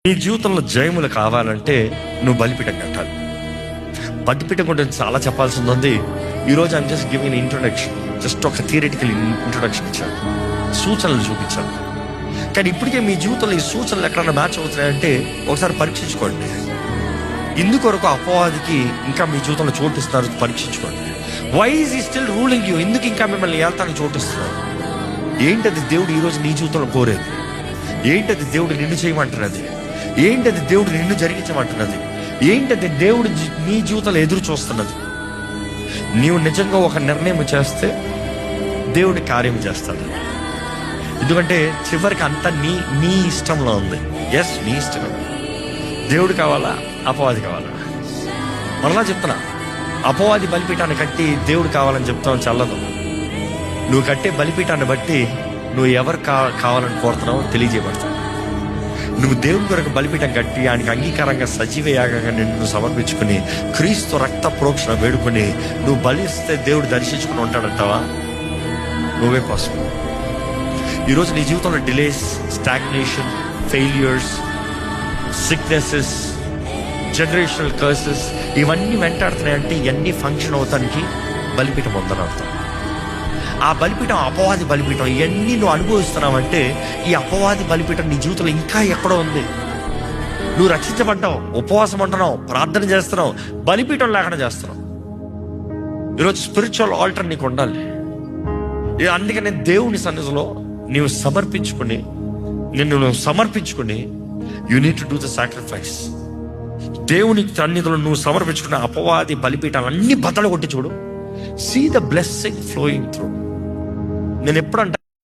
నీ జీవితంలో జయములు కావాలంటే నువ్వు బలిపీఠం కట్టాలి. బలిపీఠం గురించి చాలా చెప్పాల్సి ఉంది. ఈరోజు I'm just giving introduction, just ఒక థియరిటికల్ ఇంట్రొడక్షన్ ఇచ్చాను, సూచనలు చూపించాను. కానీ ఇప్పటికే మీ జీవితంలో ఈ సూచనలు ఎక్కడన్నా మ్యాచ్ అవుతున్నాయంటే ఒకసారి పరీక్షించుకోండి. ఇందుకొరకు అపవాదికి ఇంకా మీ జీవితంలో చోటిస్తున్నారు, పరీక్షించుకోండి. వై ఈజ్ ఈ స్టిల్ రూలింగ్ యూ? ఎందుకు ఇంకా మిమ్మల్ని ఏళ్తానికి చోటిస్తున్నారు? ఏంటది దేవుడు ఈరోజు నీ జీవితంలో కోరేది? ఏంటది దేవుడు నిన్ను చేయమంటున్నది? ఏంటది దేవుడు నిన్ను జరిగించమంటున్నది? ఏంటది దేవుడు నీ జీవితంలో ఎదురు చూస్తున్నది? నీవు నిజంగా ఒక నిర్ణయం చేస్తే దేవుడి కార్యం చేస్తాడు. ఎందుకంటే చివరికి అంతా నీ ఇష్టంలో ఉంది. ఎస్, నీ ఇష్టం. దేవుడు కావాలా, అపవాది కావాలా? మరలా చెప్తున్నా, అపవాది బలిపీఠాన్ని కట్టి దేవుడు కావాలని చెప్తావు చల్లదు. నువ్వు కట్టే బలిపీఠాన్ని బట్టి నువ్వు ఎవరు కావాలని కోరుతున్నావో తెలియజేయబడతావు. నువ్వు దేవుని కొరకు బలిపీఠం కట్టి ఆయనకి అంగీకారంగా సజీవ యాగంగా నిన్ను సమర్పించుకుని క్రీస్తు రక్త ప్రోక్షణ వేడుకొని నువ్వు బలిస్తే దేవుడు దర్శించుకుని ఉంటాడంటావా? నువ్వే కోసం. ఈరోజు నీ జీవితంలో delays, stagnation, failures, sicknesses, generational curses ఇవన్నీ వెంటాడుతున్నాయంటే ఇవన్నీ ఫంక్షన్ అవుతానికి బలిపీఠం ఉందని అర్థం. ఆ బలిపీఠం అపవాది బలిపీఠం. ఇవన్నీ నువ్వు అనుభవిస్తున్నావంటే ఈ అపవాది బలిపీఠం నీ జీవితంలో ఇంకా ఎక్కడో ఉంది. నువ్వు రక్షించబడ్డావు, ఉపవాసం అంటున్నావు, ప్రార్థన చేస్తున్నావు, బలిపీఠం లేకుండా చేస్తున్నావు. ఈరోజు స్పిరిచువల్ ఆల్టర్ నీకు ఉండాలి. అందుకనే దేవుని సన్నిధిలో నీవు సమర్పించుకుని, నువ్వు సమర్పించుకుని you need to do the sacrifice. దేవుని సన్నిధిలో నువ్వు సమర్పించుకున్న అపవాది బలిపీఠాలు అన్ని బద్దలు కొట్టి చూడు. See the blessing flowing through. నేను ఎప్పుడు అంటాను,